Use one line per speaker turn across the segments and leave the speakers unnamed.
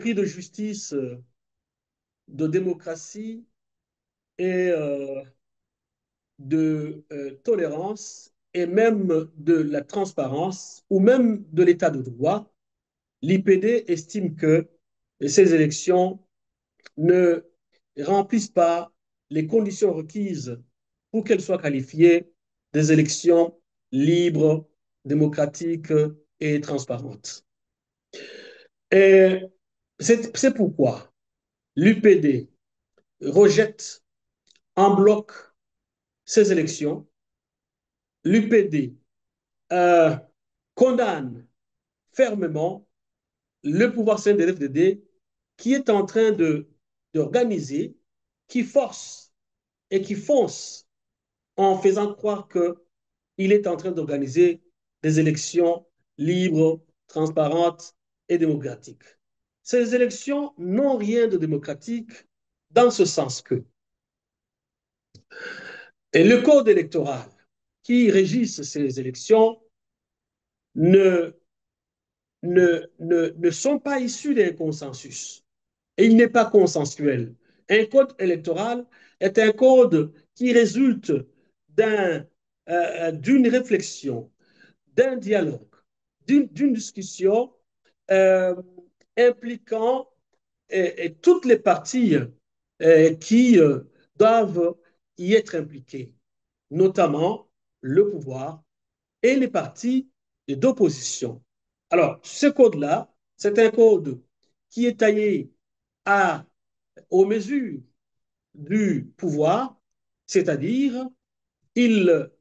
d'esprit de justice, de démocratie et de tolérance et même de la transparence ou même de l'état de droit, l'IPD estime que ces élections ne remplissent pas les conditions requises pour qu'elles soient qualifiées des élections libres, démocratiques et transparentes. Et c'est pourquoi l'UPD rejette en bloc ces élections. L'UPD euh, condamne fermement le pouvoir sain de l'FDD qui est en train d'organiser, qui force et qui fonce en faisant croire qu'il est en train d'organiser des élections libres, transparentes et démocratiques. Ces élections n'ont rien de démocratique dans ce sens que et le code électoral qui régisse ces élections ne, ne sont pas issus d'un consensus. Et il n'est pas consensuel. Un code électoral est un code qui résulte d'une réflexion, d'un dialogue, d'une discussion euh, impliquant et toutes les parties qui doivent y être impliquées, notamment le pouvoir et les partis d'opposition. Alors, ce code-là, c'est un code qui est taillé à, aux mesures du pouvoir, c'est-à-dire il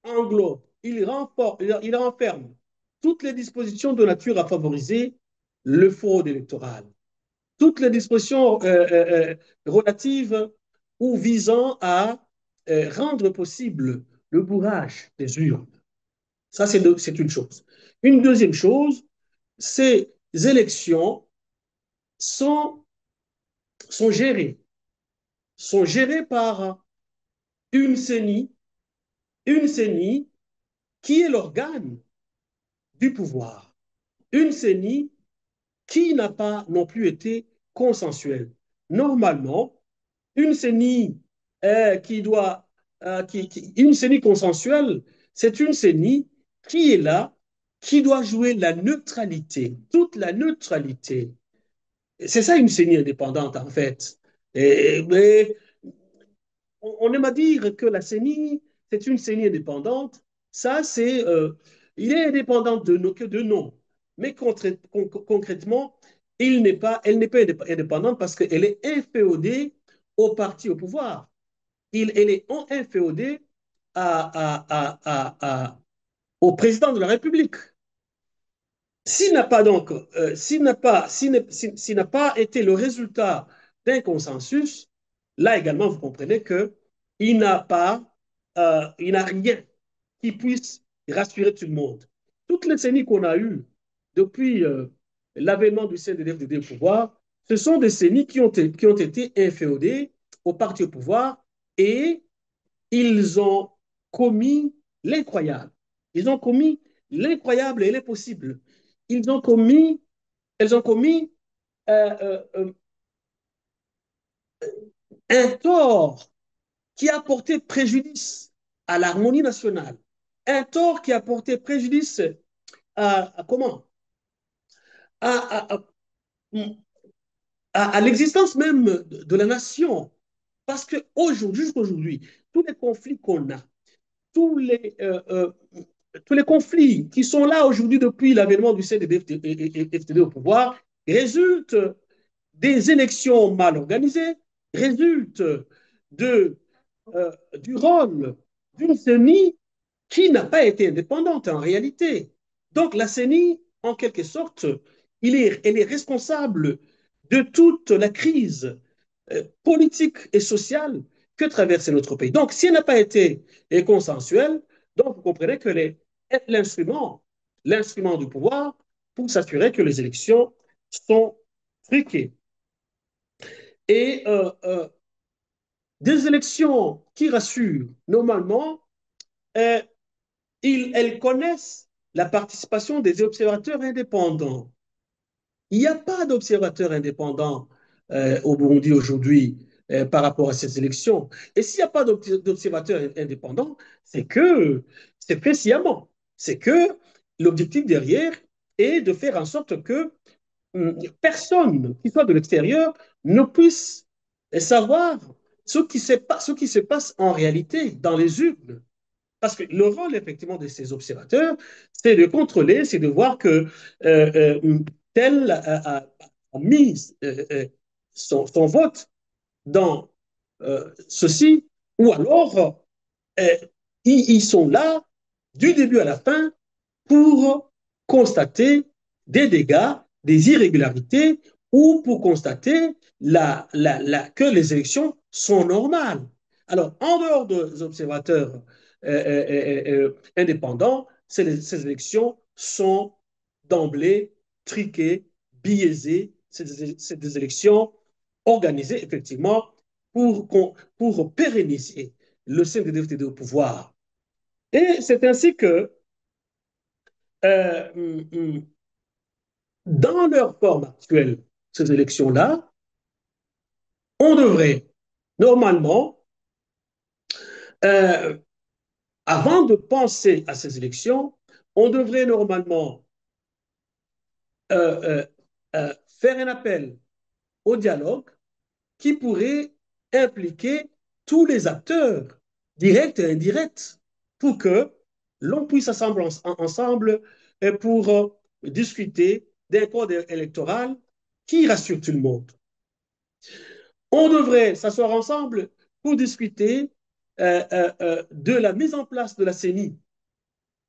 englobe, il renferme toutes les dispositions de nature à favoriser le fraude électorale, toutes les dispositions relatives ou visant à rendre possible le bourrage des urnes. Ça, c'est une chose. Une deuxième chose, ces élections sont, sont gérées, sont gérées par une CENI, une CENI qui est l'organe du pouvoir, une CENI qui n'a pas non plus été consensuelle. Normalement, une CENI qui doit, une CENI consensuelle, c'est une CENI qui est là, qui doit jouer la neutralité, toute la neutralité. C'est ça une CENI indépendante en fait. Mais on aime à dire que la CENI, c'est une CENI indépendante. Ça, il est indépendant que de nom. Mais concrètement, elle n'est pas indépendante parce qu'elle est inféodée au parti au pouvoir. Elle est inféodée au président de la République. S'il n'a pas donc, s'il n'a pas été le résultat d'un consensus, là également, vous comprenez que il n'a rien qui puisse rassurer tout le monde. Toutes les CENI qu'on a eues depuis l'avènement du CNDD-FDD au pouvoir, ce sont des CENI qui ont été inféodés au parti au pouvoir et ils ont commis l'incroyable. Ils ont commis l'incroyable et l'impossible. Ils ont commis, elles ont commis euh, euh, euh, un tort qui a porté préjudice à l'harmonie nationale, un tort qui a porté préjudice comment à, à, à l'existence même de la nation. Parce qu'aujourd'hui, jusqu'aujourd'hui, tous les conflits qu'on a, tous les, euh, euh, tous les conflits qui sont là aujourd'hui depuis l'avènement du CNDD-FDD au pouvoir résultent des élections mal organisées, résultent de, du rôle d'une CENI qui n'a pas été indépendante en réalité. Donc la CENI, en quelque sorte, elle est responsable de toute la crise politique et sociale que traverse notre pays. Donc si elle n'a pas été consensuelle, donc vous comprenez que l'instrument, l'instrument du pouvoir pour s'assurer que les élections sont truquées. Et des élections qui rassurent, normalement, euh, elles connaissent la participation des observateurs indépendants. Il n'y a pas d'observateur indépendant au Burundi aujourd'hui par rapport à ces élections. Et s'il n'y a pas d'observateur indépendant, c'est fait sciemment. C'est que l'objectif derrière est de faire en sorte que personne qui soit de l'extérieur ne puisse savoir ce qui se passe en réalité dans les urnes. Parce que le rôle, effectivement, de ces observateurs, c'est de contrôler, c'est de voir que tel a mis son vote dans ceci, ou alors euh, ils sont là du début à la fin pour constater des dégâts, des irrégularités, ou pour constater que les élections sont normales. Alors, en dehors des observateurs indépendants, ces élections sont d'emblée triquées, biaisées. C'est des élections organisées, effectivement, pour pérenniser le CNDD-FDD au pouvoir. Et c'est ainsi que euh, dans leur forme actuelle, ces élections-là, on devrait normalement, euh, avant de penser à ces élections, on devrait normalement euh, euh, faire un appel au dialogue qui pourrait impliquer tous les acteurs, directs et indirects, pour que l'on puisse s'assembler ensemble pour discuter d'un code électoral qui rassure tout le monde. On devrait s'asseoir ensemble pour discuter de la mise en place de la CENI,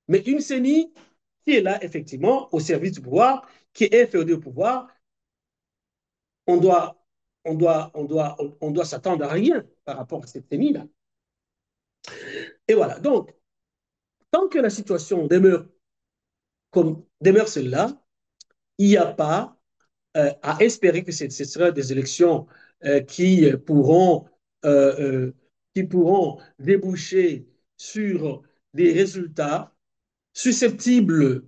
mais une CENI qui est là effectivement au service du pouvoir, qui est inféodée au pouvoir. On doit, on doit s'attendre à rien par rapport à cette CENI-là. Et voilà, donc, tant que la situation demeure celle-là, il n'y a pas à espérer que ce sera des élections pourront, euh, qui pourront déboucher sur des résultats susceptibles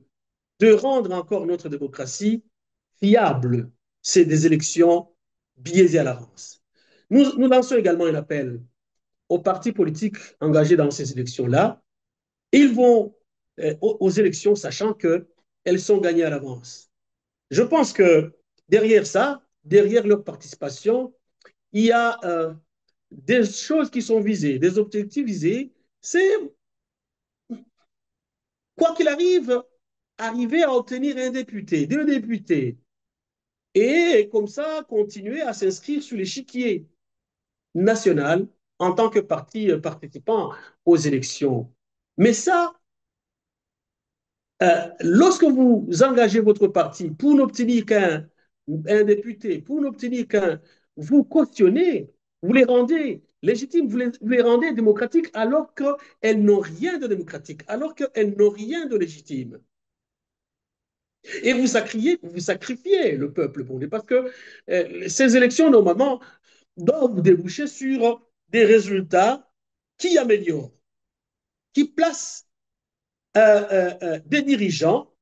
de rendre encore notre démocratie fiable. C'est des élections biaisées à l'avance. Nous lançons également un appel aux partis politiques engagés dans ces élections-là. Ils vont aux élections sachant qu'elles sont gagnées à l'avance. Je pense que derrière ça, derrière leur participation, il y a des choses qui sont visées, des objectifs visés. C'est, quoi qu'il arrive, arriver à obtenir un député, deux députés, et comme ça, continuer à s'inscrire sur l'échiquier national en tant que parti participant aux élections. Mais ça, lorsque vous engagez votre parti pour n'obtenir qu'un député, pour n'obtenir qu'un, vous cautionnez, vous les rendez légitimes, vous les rendez démocratiques alors qu'elles n'ont rien de démocratique, alors qu'elles n'ont rien de légitime. Et vous sacrifiez le peuple burundais parce que ces élections, normalement, doivent déboucher sur des résultats qui améliorent, qui placent des dirigeants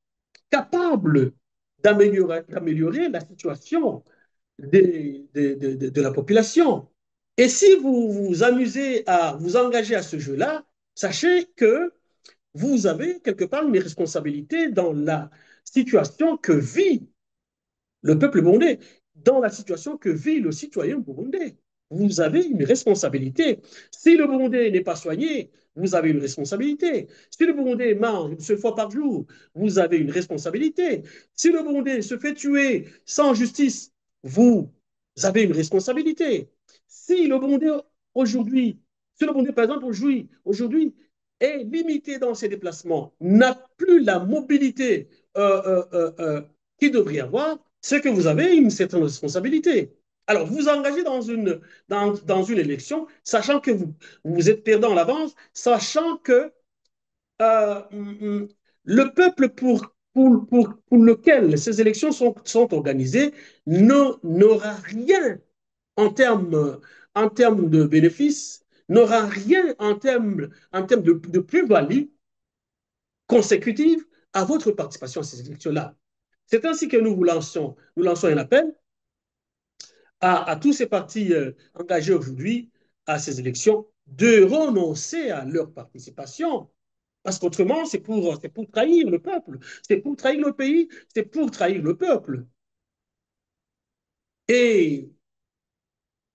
capable d'améliorer la situation de la population. Et si vous vous amusez à vous engager à ce jeu-là, sachez que vous avez quelque part une responsabilité dans la situation que vit le peuple burundais, dans la situation que vit le citoyen burundais. Vous avez une responsabilité. Si le Burundais n'est pas soigné, vous avez une responsabilité. Si le Burundais mange une seule fois par jour, vous avez une responsabilité. Si le Burundais se fait tuer sans justice, vous avez une responsabilité. Si le Burundais aujourd'hui, si le Burundais, par exemple, aujourd'hui est limité dans ses déplacements, n'a plus la mobilité qu'il devrait avoir, c'est que vous avez une certaine responsabilité. Alors, vous vous engagez dans une élection, sachant que vous êtes perdant à l'avance, sachant que euh, le peuple pour lequel ces élections sont organisées n'aura rien en termes, en termes de bénéfices, n'aura rien en termes de plus-value consécutive à votre participation à ces élections-là. C'est ainsi que nous lançons un appel à tous ces partis engagés aujourd'hui à ces élections de renoncer à leur participation. Parce qu'autrement, c'est pour trahir le peuple, c'est pour trahir le pays, c'est pour trahir le peuple. Et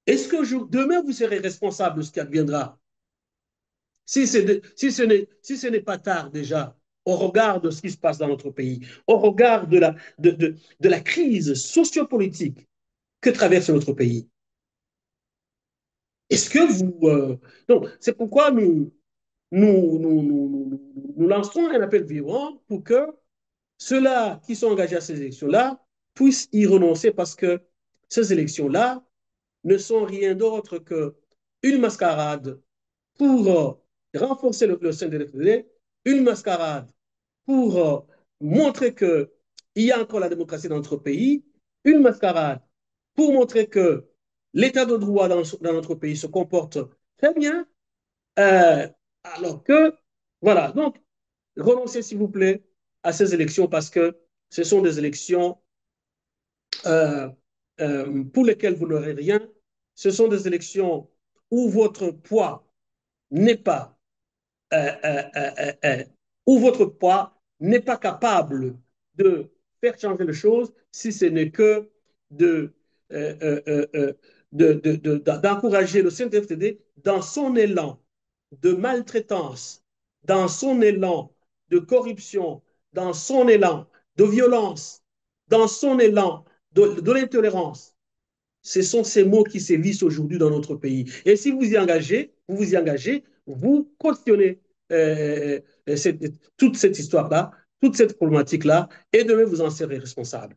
est-ce que demain, vous serez responsable de ce qui adviendra si ce n'est pas tard déjà, au regard de ce qui se passe dans notre pays, au regard de la crise sociopolitique que traverse notre pays? Est-ce que vous... Donc, c'est pourquoi nous lancerons un appel vivant pour que ceux-là qui sont engagés à ces élections-là puissent y renoncer parce que ces élections-là ne sont rien d'autre qu'une mascarade pour renforcer le sein de l'FDD, une mascarade pour montrer qu'il y a encore la démocratie dans notre pays, une mascarade pour montrer que l'état de droit dans notre pays se comporte très bien, euh, alors que, voilà, donc, renoncez s'il vous plaît à ces élections parce que ce sont des élections euh, pour lesquelles vous n'aurez rien, ce sont des élections où votre poids n'est pas euh, euh, euh, euh, où votre poids n'est pas capable de faire changer les choses si ce n'est que de, d'encourager le CNTFTD dans son élan de maltraitance, dans son élan de corruption, dans son élan de violence, dans son élan de l'intolérance. Ce sont ces mots qui sévissent aujourd'hui dans notre pays. Et si vous y engagez, vous cautionnez toute cette histoire-là, toute cette problématique-là, et demain vous en serez responsable.